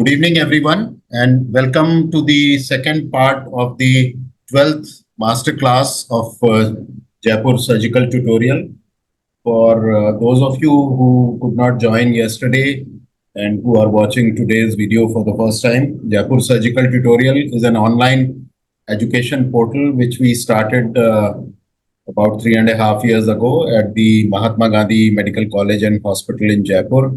Good evening, everyone, and welcome to the second part of the 12th Masterclass of Jaipur Surgical Tutorial. For those of you who could not join yesterday and who are watching today's video for the first time, Jaipur Surgical Tutorial is an online education portal which we started about 3.5 years ago at the Mahatma Gandhi Medical College and Hospital in Jaipur.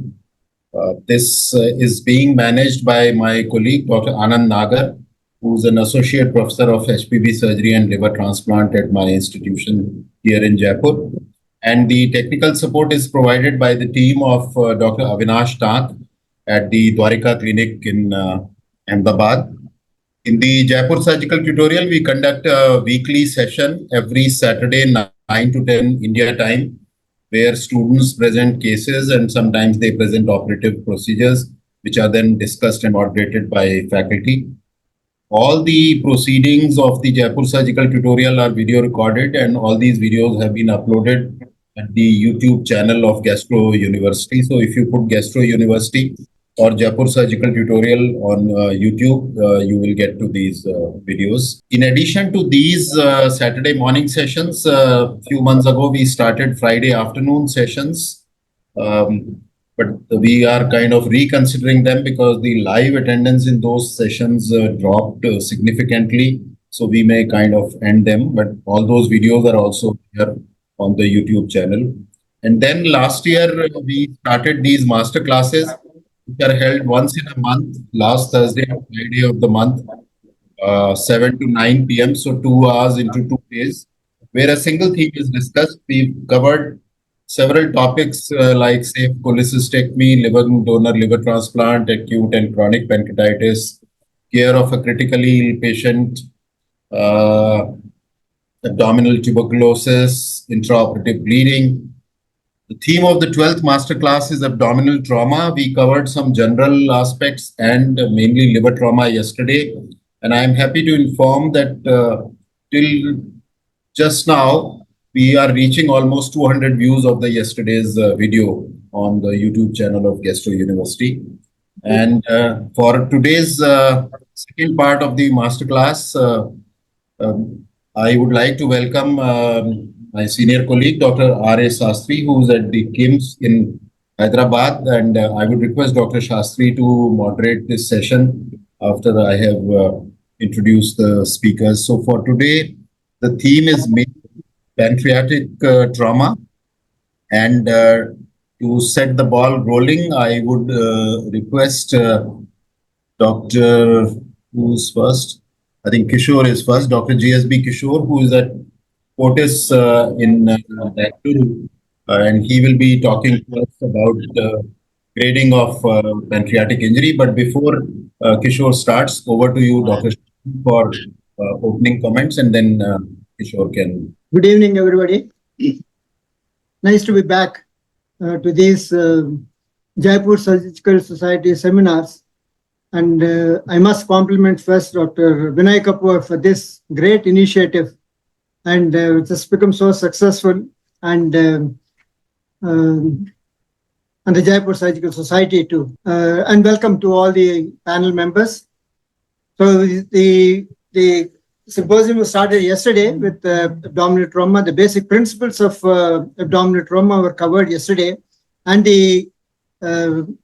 This is being managed by my colleague, Dr. Anand Nagar, who's an associate professor of HPB surgery and liver transplant at my institution here in Jaipur. And the technical support is provided by the team of Dr. Avinash Tank at the Dwarika Clinic in Ahmedabad. In the Jaipur Surgical Tutorial, we conduct a weekly session every Saturday, 9 to 10 India time, where students present cases and sometimes they present operative procedures, which are then discussed and moderated by faculty. All the proceedings of the Jaipur Surgical Tutorial are video recorded, and all these videos have been uploaded at the YouTube channel of Gastro University. So if you put Gastro University or Jaipur Surgical Tutorial on YouTube, you will get to these videos. In addition to these Saturday morning sessions, a few months ago, we started Friday afternoon sessions. But we are kind of reconsidering them because the live attendance in those sessions dropped significantly. So we may kind of end them, but all those videos are also here on the YouTube channel. And then last year, we started these master classes, which are held once in a month, last Thursday and Friday of the month, 7 to 9 p.m. So 2 hours into 2 days, where a single theme is discussed. We've covered several topics like safe cholecystectomy, liver donor liver transplant, acute and chronic pancreatitis, care of a critically ill patient, abdominal tuberculosis, intraoperative bleeding. The theme of the 12th masterclass is abdominal trauma. We covered some general aspects and mainly liver trauma yesterday. And I'm happy to inform that till just now, we are reaching almost 200 views of the yesterday's video on the YouTube channel of Gastro University. And for today's second part of the masterclass, I would like to welcome my senior colleague, Dr. R.A. Sastry, who is at the KIMS in Hyderabad. And I would request Dr. Sastry to moderate this session after I have introduced the speakers. So for today, the theme is pancreatic trauma. And to set the ball rolling, I would request Dr. who's first? I think Kishore is first, Dr. GSB Kishore, who is at Fortis in Jaipur, and he will be talking to us about grading of pancreatic injury. But before Kishore starts, over to you, Dr. for opening comments, and then Kishore can. Good evening, everybody. Nice to be back to these Jaipur Surgical Society seminars. And I must compliment first Dr. Vinay Kapoor for this great initiative, and which has become so successful, and the Jaipur Surgical Society too. And welcome to all the panel members. So the symposium was started yesterday with abdominal trauma. The basic principles of abdominal trauma were covered yesterday, and the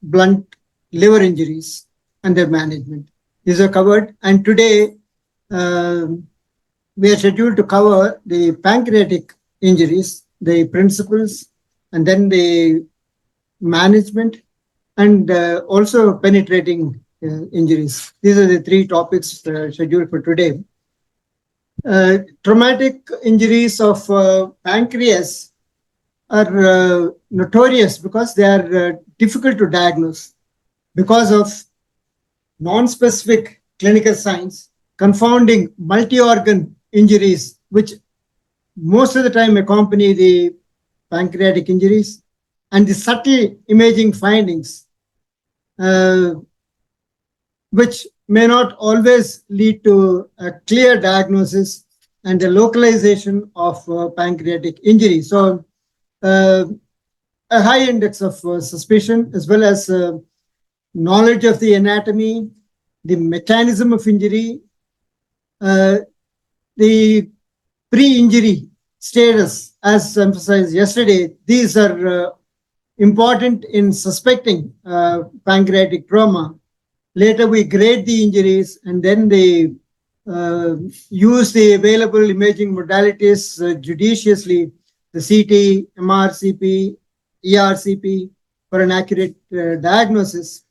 blunt liver injuries and their management. These are covered. And today, we are scheduled to cover the pancreatic injuries, the principles, and then the management, and also penetrating injuries. These are the three topics scheduled for today. Traumatic injuries of pancreas are notorious because they are difficult to diagnose because of non-specific clinical signs, confounding multi-organ injuries, which most of the time accompany the pancreatic injuries, and the subtle imaging findings, which may not always lead to a clear diagnosis and the localization of pancreatic injury. So a high index of suspicion, as well as knowledge of the anatomy, the mechanism of injury, the pre-injury status, as emphasized yesterday. These are important in suspecting pancreatic trauma. Later, we grade the injuries and then they use the available imaging modalities judiciously, the CT, MRCP, ERCP, for an accurate diagnosis.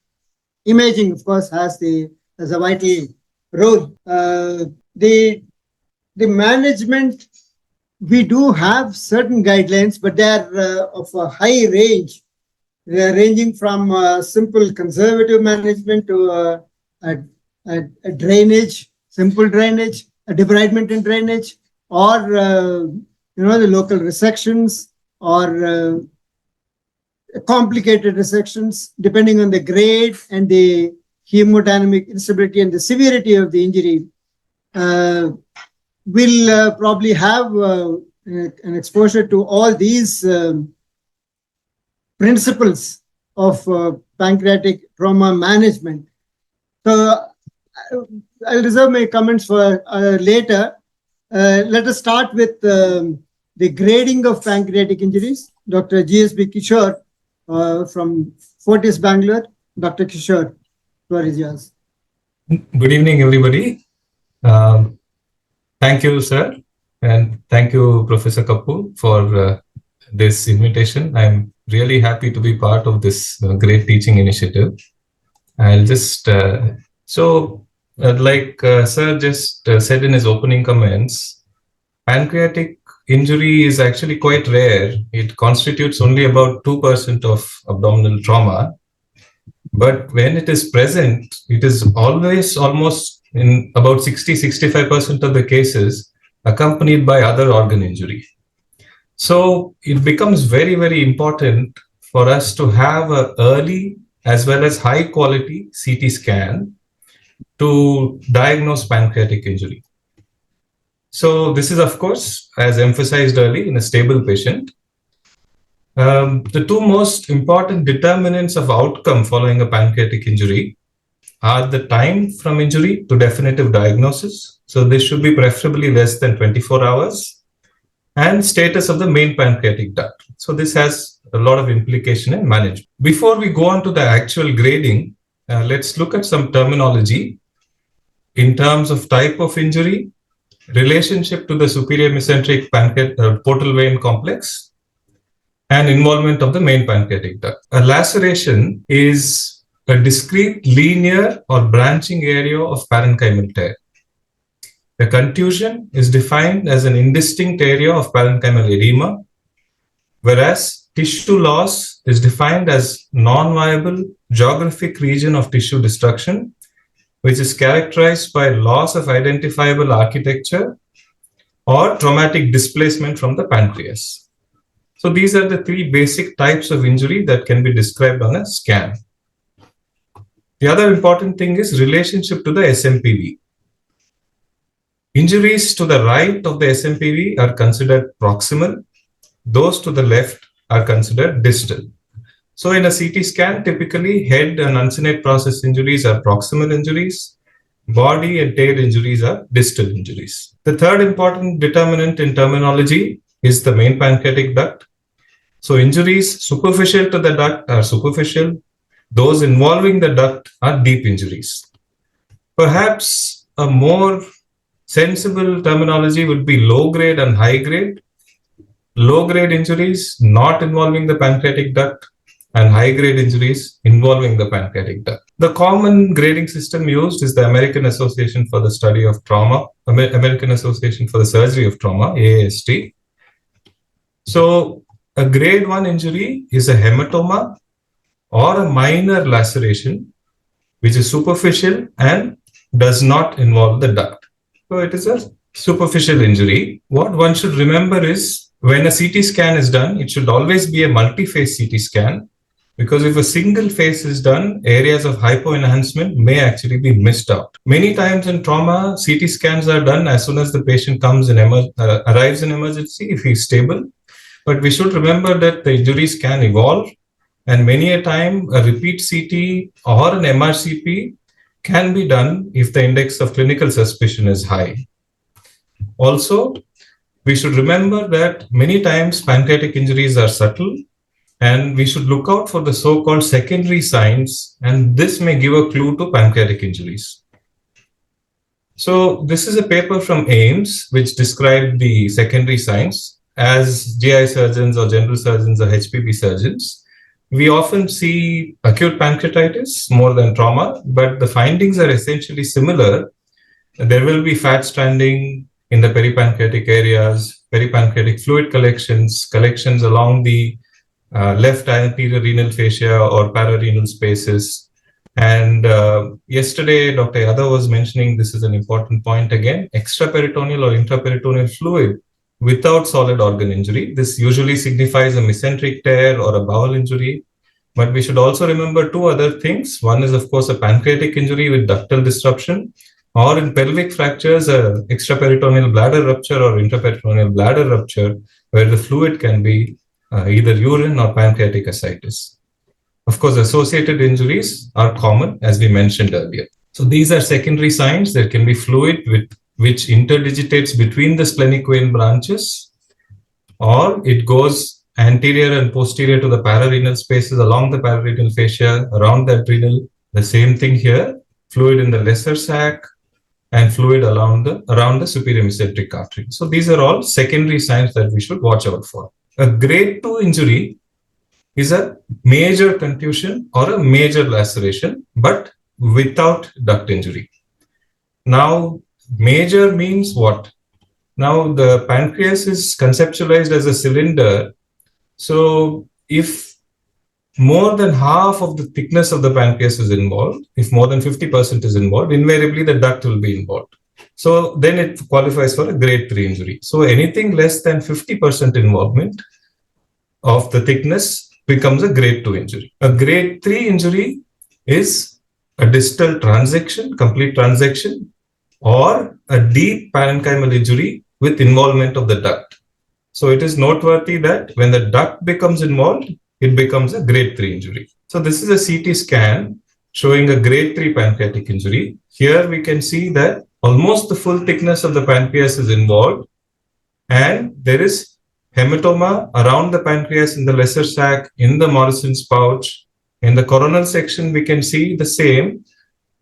Imaging, of course, has a vital role. The management, we do have certain guidelines, but they're of a high range. They're ranging from simple conservative management to a drainage, simple drainage, a debridement and drainage, or the local resections or complicated resections, depending on the grade and the hemodynamic instability and the severity of the injury. We'll probably have an exposure to all these principles of pancreatic trauma management. So I'll reserve my comments for later. Let us start with the grading of pancreatic injuries. Dr. GSB Kishore from Fortis, Bangalore. Dr. Kishore, floor is yours. Good evening, everybody. Thank you, sir, and thank you, Professor Kapoor, for this invitation. I'm really happy to be part of this great teaching initiative. I'll just, like sir just said in his opening comments, pancreatic injury is actually quite rare. It constitutes only about 2% of abdominal trauma. But when it is present, it is always almost in about 60-65% of the cases accompanied by other organ injury. So it becomes very, very important for us to have an early as well as high quality CT scan to diagnose pancreatic injury. So this is, of course, as emphasized early, in a stable patient. The two most important determinants of outcome following a pancreatic injury are the time from injury to definitive diagnosis. So this should be preferably less than 24 hours, and status of the main pancreatic duct. So this has a lot of implication in management. Before we go on to the actual grading, let's look at some terminology in terms of type of injury, relationship to the superior mesenteric portal vein complex, and involvement of the main pancreatic duct. A laceration is a discrete linear or branching area of parenchymal tear. The contusion is defined as an indistinct area of parenchymal edema, whereas tissue loss is defined as non-viable geographic region of tissue destruction, which is characterized by loss of identifiable architecture or traumatic displacement from the pancreas. So these are the three basic types of injury that can be described on a scan. The other important thing is relationship to the SMPV. Injuries to the right of the SMPV are considered proximal. Those to the left are considered distal. So in a CT scan, typically head and uncinate process injuries are proximal injuries. Body and tail injuries are distal injuries. The third important determinant in terminology is the main pancreatic duct. So injuries superficial to the duct are superficial. Those involving the duct are deep injuries. Perhaps a more sensible terminology would be low grade and high grade. Low grade injuries not involving the pancreatic duct, and high grade injuries involving the pancreatic duct. The common grading system used is the American Association for the Study of Trauma, American Association for the Surgery of Trauma, AAST. So a grade 1 injury is a hematoma or a minor laceration, which is superficial and does not involve the duct. So it is a superficial injury. What one should remember is when a CT scan is done, it should always be a multi-phase CT scan, because if a single phase is done, areas of hypoenhancement may actually be missed out. Many times in trauma, CT scans are done as soon as the patient comes and arrives in emergency if he's stable. But we should remember that the injuries can evolve, And many a time, a repeat CT or an MRCP can be done if the index of clinical suspicion is high. Also, we should remember that many times pancreatic injuries are subtle, and we should look out for the so-called secondary signs, and this may give a clue to pancreatic injuries. So this is a paper from AIMS which described the secondary signs. As GI surgeons or general surgeons or HPB surgeons, we often see acute pancreatitis more than trauma, but the findings are essentially similar. There will be fat stranding in the peripancreatic areas, peripancreatic fluid collections along the left anterior renal fascia or pararenal spaces. And yesterday, Dr. Yadav was mentioning, this is an important point again, extraperitoneal or intraperitoneal fluid without solid organ injury. This usually signifies a mesenteric tear or a bowel injury. But we should also remember two other things. One is, of course, a pancreatic injury with ductal disruption, or in pelvic fractures, a extraperitoneal bladder rupture or intraperitoneal bladder rupture, where the fluid can be either urine or pancreatic ascites. Of course, associated injuries are common, as we mentioned earlier. So these are secondary signs. There can be fluid which interdigitates between the splenic vein branches, or it goes anterior and posterior to the pararenal spaces along the pararenal fascia, around the adrenal. The same thing here, fluid in the lesser sac and fluid around the superior mesenteric artery. So these are all secondary signs that we should watch out for. A grade 2 injury is a major contusion or a major laceration, but without duct injury. Now, major means what? Now, the pancreas is conceptualized as a cylinder. So, if more than half of the thickness of the pancreas is involved, if more than 50% is involved, invariably the duct will be involved. So, then it qualifies for a grade 3 injury. So, anything less than 50% involvement of the thickness becomes a grade 2 injury. A grade 3 injury is a distal transection, complete transection, or a deep parenchymal injury with involvement of the duct. So it is noteworthy that when the duct becomes involved, it becomes a grade 3 injury. So this is a CT scan showing a grade 3 pancreatic injury. Here we can see that almost the full thickness of the pancreas is involved, and there is hematoma around the pancreas in the lesser sac, in the Morrison's pouch. In the coronal section, we can see the same.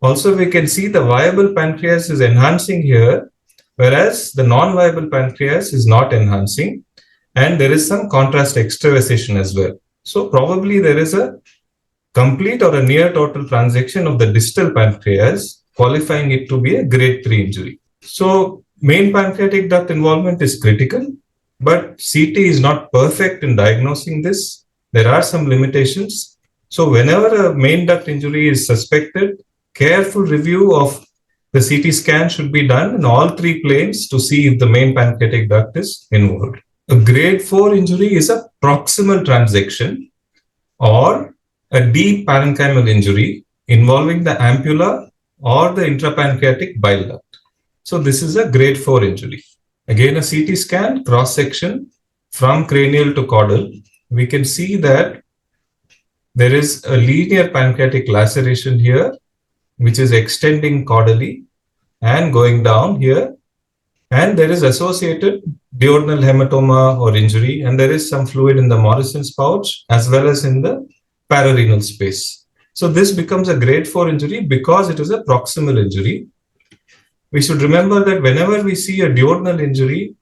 Also, we can see the viable pancreas is enhancing here, whereas the non-viable pancreas is not enhancing. And there is some contrast extravasation as well. So probably there is a complete or a near total transection of the distal pancreas, qualifying it to be a grade 3 injury. So main pancreatic duct involvement is critical, but CT is not perfect in diagnosing this. There are some limitations. So whenever a main duct injury is suspected, careful review of the CT scan should be done in all three planes to see if the main pancreatic duct is involved. A grade 4 injury is a proximal transection or a deep parenchymal injury involving the ampulla or the intrapancreatic bile duct. So this is a grade 4 injury. Again, a CT scan, cross-section from cranial to caudal. We can see that there is a linear pancreatic laceration here, which is extending caudally and going down here. And there is associated duodenal hematoma or injury, and there is some fluid in the Morrison's pouch as well as in the pararenal space. So this becomes a grade 4 injury because it is a proximal injury. We should remember that whenever we see a duodenal injury,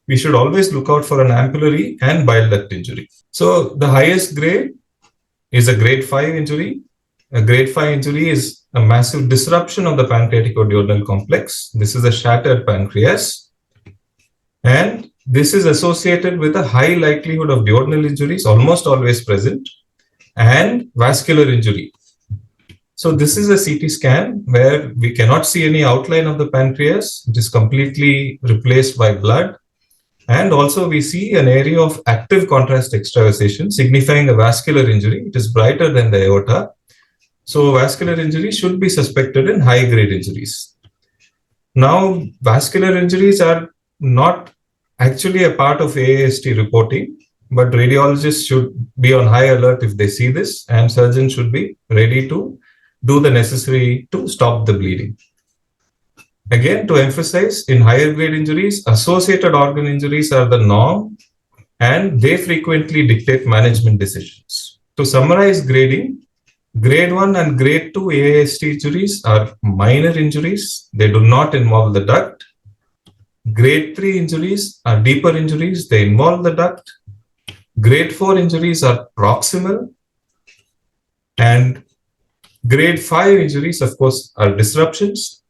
we should always look out for an ampullary and bile duct injury. So the highest grade is a grade 5 injury. A grade 5 injury is a massive disruption of the pancreatic or duodenal complex. This is a shattered pancreas. And this is associated with a high likelihood of duodenal injuries, almost always present, and vascular injury. So this is a CT scan where we cannot see any outline of the pancreas. It is completely replaced by blood. And also we see an area of active contrast extravasation signifying a vascular injury. It is brighter than the aorta. So vascular injury should be suspected in high-grade injuries. Now, vascular injuries are not actually a part of AAST reporting. but radiologists should be on high alert if they see this, and surgeons should be ready to do the necessary to stop the bleeding. Again, to emphasize, in higher grade injuries, associated organ injuries are the norm, and they frequently dictate management decisions. To summarize grading, grade 1 and grade 2 AAST injuries are minor injuries. They do not involve the duct. Grade 3 injuries are deeper injuries. They involve the duct. Grade 4 injuries are proximal. And grade 5 injuries, of course, are disruptions.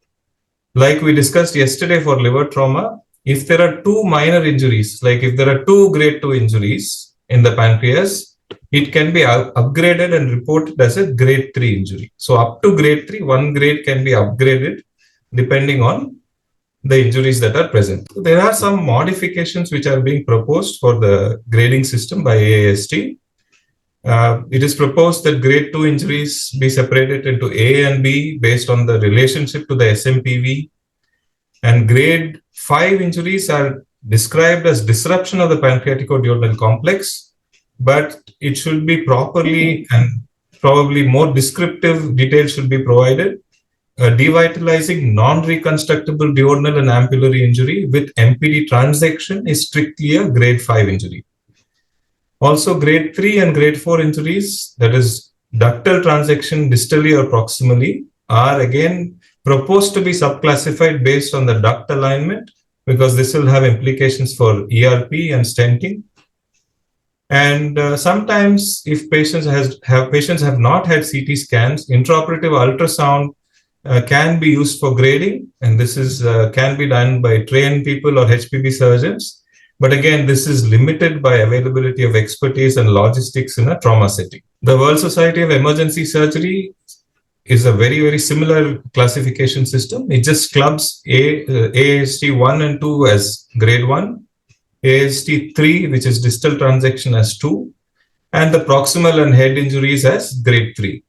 Like we discussed yesterday for liver trauma, if there are two minor injuries, like if there are two grade 2 injuries in the pancreas, it can be upgraded and reported as a grade 3 injury. So up to grade 3, one grade can be upgraded depending on the injuries that are present. So there are some modifications which are being proposed for the grading system by AAST. It is proposed that grade 2 injuries be separated into A and B based on the relationship to the SMPV. And grade 5 injuries are described as disruption of the pancreaticoduodenal complex, but it should be properly and probably more descriptive details should be provided. A devitalizing non-reconstructible duodenal and ampullary injury with MPD transection is strictly a grade 5 injury. Also, grade 3 and grade 4 injuries, that is ductal transection distally or proximally, are again proposed to be subclassified based on the duct alignment, because this will have implications for ERP and stenting. And sometimes if patients have not had CT scans, intraoperative ultrasound can be used for grading, and this is can be done by trained people or HPB surgeons. But again, this is limited by availability of expertise and logistics in a trauma setting. The World Society of Emergency Surgery is a very, very similar classification system. It just clubs AST 1 and 2 as grade 1, AST 3, which is distal transection, as 2, and the proximal and head injuries as grade 3.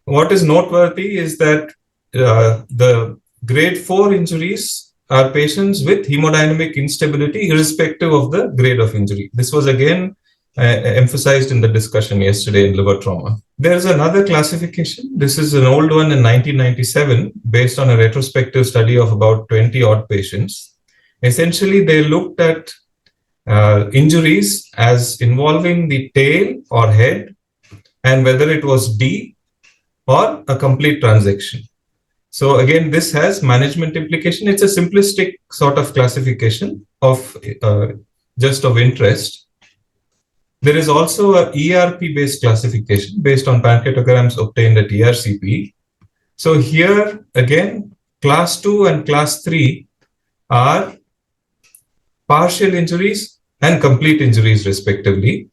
What is noteworthy is that the grade 4 injuries are patients with hemodynamic instability irrespective of the grade of injury. This was again emphasized in the discussion yesterday in liver trauma. There is another classification. This is an old one in 1997 based on a retrospective study of about 20 odd patients. Essentially, they looked at injuries as involving the tail or head and whether it was D or a complete transection. So again, this has management implication. It's a simplistic sort of classification of just of interest. There is also a ERP-based classification based on pancreatograms obtained at ERCP. So here again, class 2 and class 3 are partial injuries and complete injuries respectively,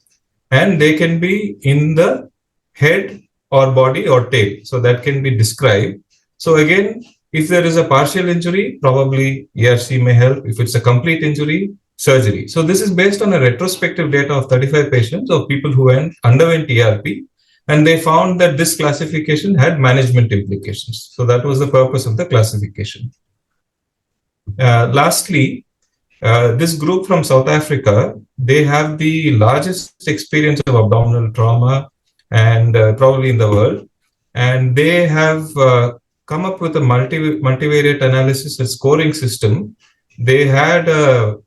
and they can be in the head or body or tail. So that can be described. So again, if there is a partial injury, probably ERC may help. If it's a complete injury, surgery. So this is based on a retrospective data of 35 patients of people who underwent ERP, and they found that this classification had management implications. So that was the purpose of the classification. Lastly, this group from South Africa, they have the largest experience of abdominal trauma and probably in the world. And they have come up with a multivariate analysis and scoring system. They had a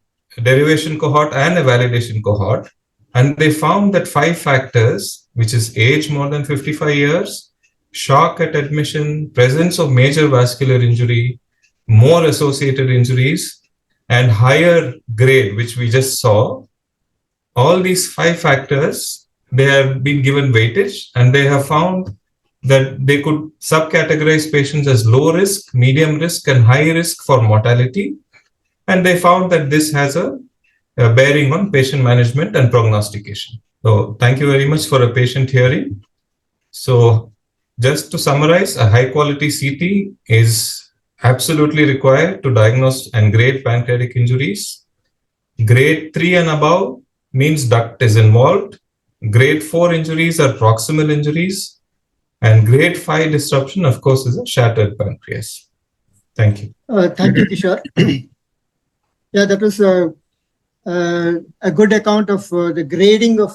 derivation cohort and a validation cohort, and they found that 5 factors, which is age more than 55 years, shock at admission, presence of major vascular injury, more associated injuries, and higher grade, which we just saw, all these 5 factors, they have been given weightage, and they have found that they could subcategorize patients as low risk, medium risk, and high risk for mortality. And they found that this has a bearing on patient management and prognostication. So thank you very much for a patient hearing. So just to summarize, a high quality CT is absolutely required to diagnose and grade pancreatic injuries. Grade 3 and above means duct is involved. Grade 4 injuries are proximal injuries. And grade 5 disruption, of course, is a shattered pancreas. Thank you. Thank you, Kishore. Yeah, that was a good account of the grading of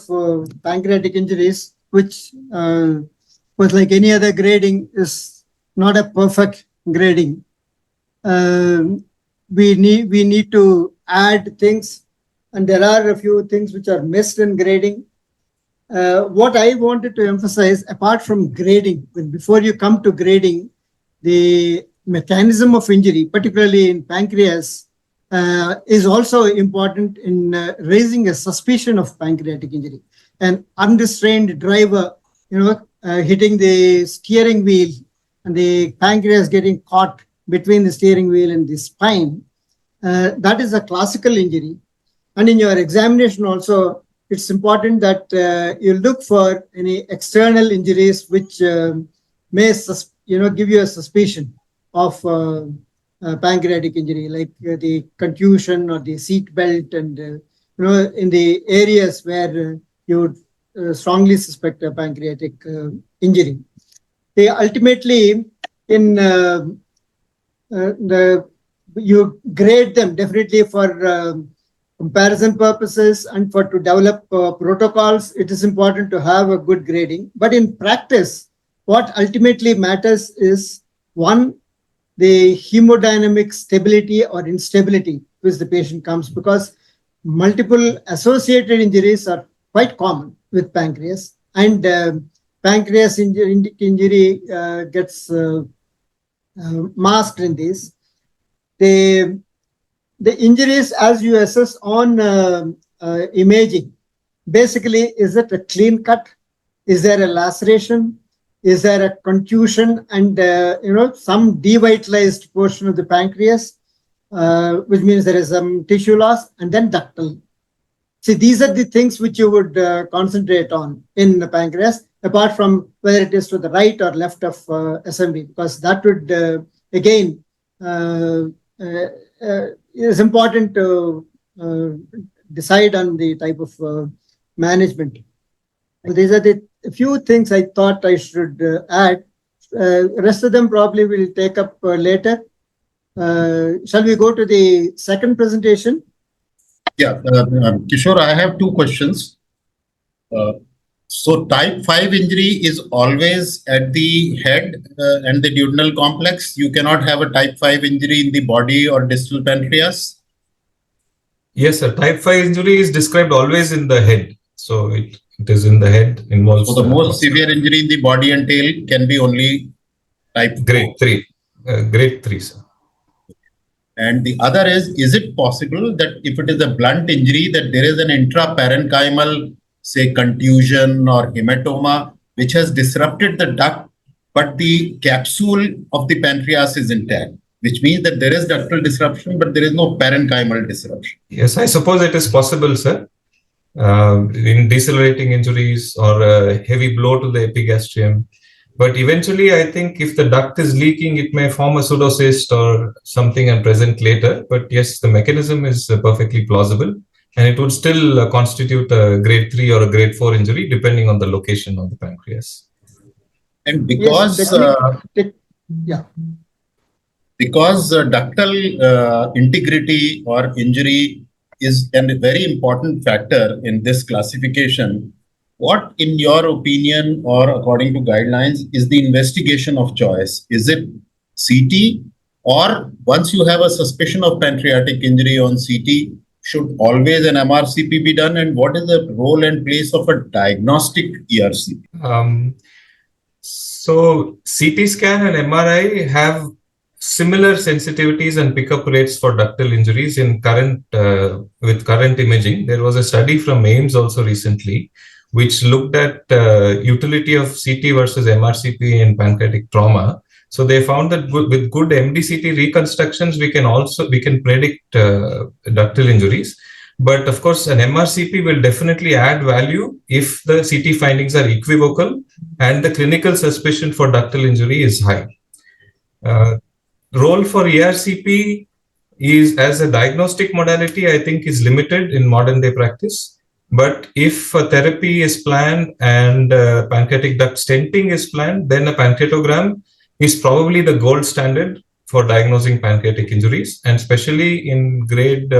pancreatic injuries, which was like any other grading, is not a perfect grading. We need to add things, and there are a few things which are missed in grading. What I wanted to emphasize, apart from grading, before you come to grading, the mechanism of injury, particularly in pancreas, is also important in raising a suspicion of pancreatic injury. An unrestrained driver, hitting the steering wheel and the pancreas getting caught between the steering wheel and the spine, that is a classical injury. And in your examination also, it's important that you look for any external injuries which may give you a suspicion of pancreatic injury, like the contusion or the seat belt, and in the areas where you would strongly suspect a pancreatic injury. They ultimately, in you grade them definitely for comparison purposes and to develop protocols. It is important to have a good grading. But in practice, what ultimately matters is, one, the hemodynamic stability or instability which the patient comes, because multiple associated injuries are quite common with pancreas, and pancreas injury gets masked in these. The injuries, as you assess on imaging, basically, is it a clean cut? Is there a laceration? Is there a contusion and some devitalized portion of the pancreas, which means there is some tissue loss, and then ductal. See, these are the things which you would concentrate on in the pancreas, apart from whether it is to the right or left of SMV, because that would again is important to decide on the type of management. So these are the few things I thought I should add. Rest of them probably we'll take up later. Shall we go to the second presentation? Yeah, Kishore, I have two questions. So type 5 injury is always at the head and the duodenal complex. You cannot have a type 5 injury in the body or distal pancreas? Yes, sir. Type 5 injury is described always in the head. So it is in the head, involves. So the most severe injury in the body and tail can be only type grade 3. Grade 3, sir. And the other is it possible that if it is a blunt injury, that there is an intraparenchymal, say, contusion or hematoma, which has disrupted the duct, but the capsule of the pancreas is intact, which means that there is ductal disruption, but there is no parenchymal disruption? Yes, I suppose it is possible, sir. In decelerating injuries or a heavy blow to the epigastrium. But eventually, I think if the duct is leaking, it may form a pseudocyst or something and present later. But yes, the mechanism is perfectly plausible, and it would still constitute a grade 3 or a grade 4 injury, depending on the location of the pancreas. And because because ductal integrity or injury is a very important factor in this classification, what, in your opinion or according to guidelines, is the investigation of choice? Is it CT, or once you have a suspicion of pancreatic injury on CT, should always an MRCP be done? And what is the role and place of a diagnostic ERCP? So CT scan and MRI have similar sensitivities and pickup rates for ductal injuries in with current imaging. There was a study from AIIMS also recently, which looked at utility of CT versus MRCP in pancreatic trauma. So they found that with good MDCT reconstructions, we can predict ductal injuries. But of course, an MRCP will definitely add value if the CT findings are equivocal and the clinical suspicion for ductal injury is high. Role for ERCP is, as a diagnostic modality, I think is limited in modern day practice. But if a therapy is planned and pancreatic duct stenting is planned, then a pancreatogram is probably the gold standard for diagnosing pancreatic injuries, and especially in grade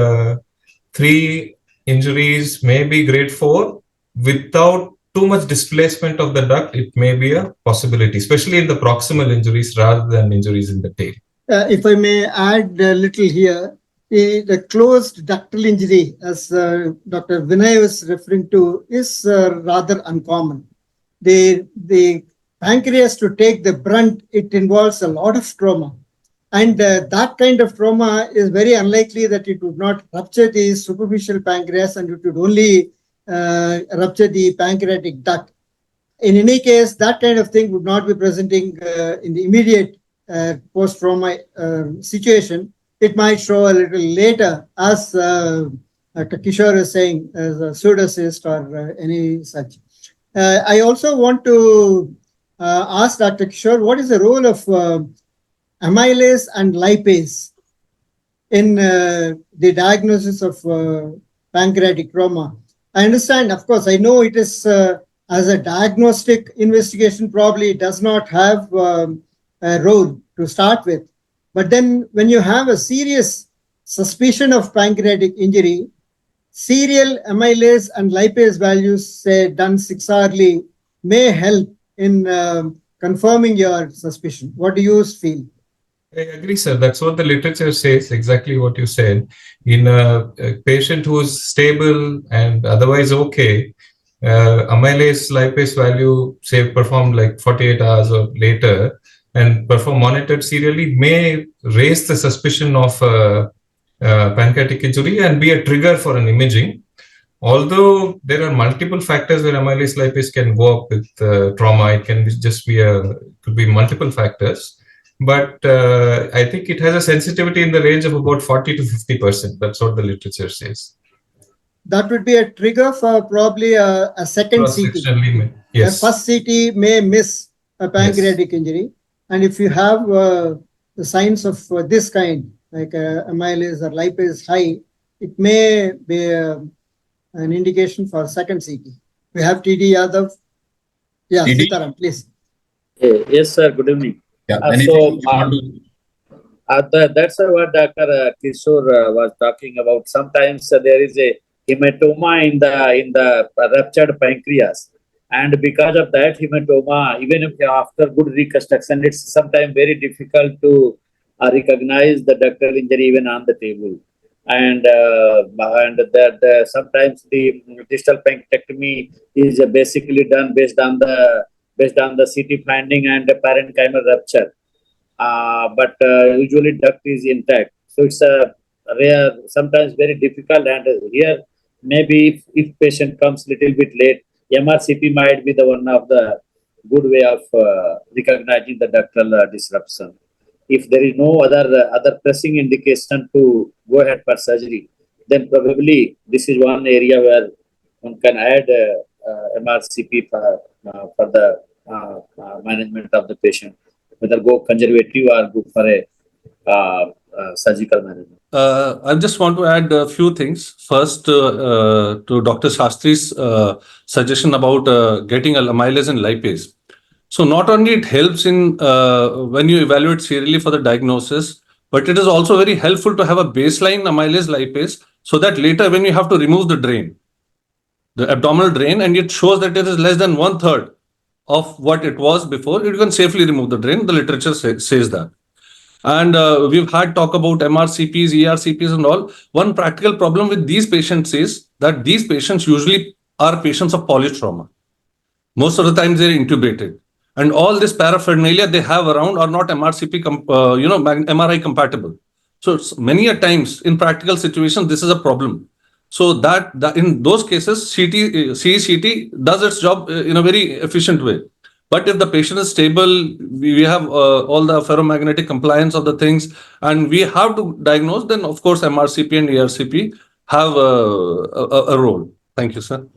3 injuries may be grade 4 without too much displacement of the duct. It may be a possibility, especially in the proximal injuries rather than injuries in the tail. If I may add a little here, the closed ductal injury, as Dr. Vinay was referring to, is rather uncommon. The pancreas, to take the brunt, it involves a lot of trauma. And that kind of trauma is very unlikely that it would not rupture the superficial pancreas, and it would only rupture the pancreatic duct. In any case, that kind of thing would not be presenting in the immediate post-trauma situation. It might show a little later, as Dr. Kishore is saying, as a pseudocyst or any such. I also want to ask Dr. Kishore, what is the role of amylase and lipase in the diagnosis of pancreatic trauma? I understand, of course, I know it is as a diagnostic investigation, probably it does not have a role to start with. But then when you have a serious suspicion of pancreatic injury, serial amylase and lipase values, say done 6-hourly, may help in confirming your suspicion. What do you feel? I agree, sir. That's what the literature says, exactly what you said. In a patient who is stable and otherwise okay, amylase lipase value, say, performed like 48 hours or later and perform monitored serially, may raise the suspicion of pancreatic injury and be a trigger for an imaging. Although there are multiple factors where amylase lipase can go up with trauma, it can just be could be multiple factors. But I think it has a sensitivity in the range of about 40 to 50%. That's what the literature says. That would be a trigger for probably a second CT. Yes. A first CT may miss a pancreatic injury. And if you have the signs of this kind, like amylase or lipase high, it may be an indication for second CT. We have TD Yadav. Yeah, TD? Sitaram, please. Yes, sir. Good evening. Yeah, that's what Dr. Kishore was talking about. Sometimes there is a hematoma in the ruptured pancreas, and because of that hematoma, even if after good reconstruction, it's sometimes very difficult to recognize the ductal injury even on the table. And sometimes the distal pancreatectomy is basically done based on the CT finding and the parenchymal rupture. But usually duct is intact. So it's a rare, sometimes very difficult. And here, maybe if patient comes little bit late, MRCP might be the one of the good way of recognizing the ductal disruption. If there is no other pressing indication to go ahead for surgery, then probably this is one area where one can add MRCP for the management of the patient, whether go conservative or go for a surgical management. I just want to add a few things. First, to Dr. Sastri's suggestion about getting amylase and lipase. So not only it helps in when you evaluate serially for the diagnosis, but it is also very helpful to have a baseline amylase lipase, so that later when you have to remove the drain, the abdominal drain, and it shows that it is less than 1/3 of what it was before, you can safely remove the drain. The literature says that. And we've had talk about MRCPs, ERCPs and all. One practical problem with these patients is that these patients usually are patients of polytrauma. Most of the times they're intubated. And all this paraphernalia they have around are not MRCP, MRI compatible. So many a times in practical situations, this is a problem. So that in those cases, CECT does its job in a very efficient way. But if the patient is stable, we have all the ferromagnetic compliance of the things, and we have to diagnose, then of course MRCP and ERCP have a role. Thank you, sir.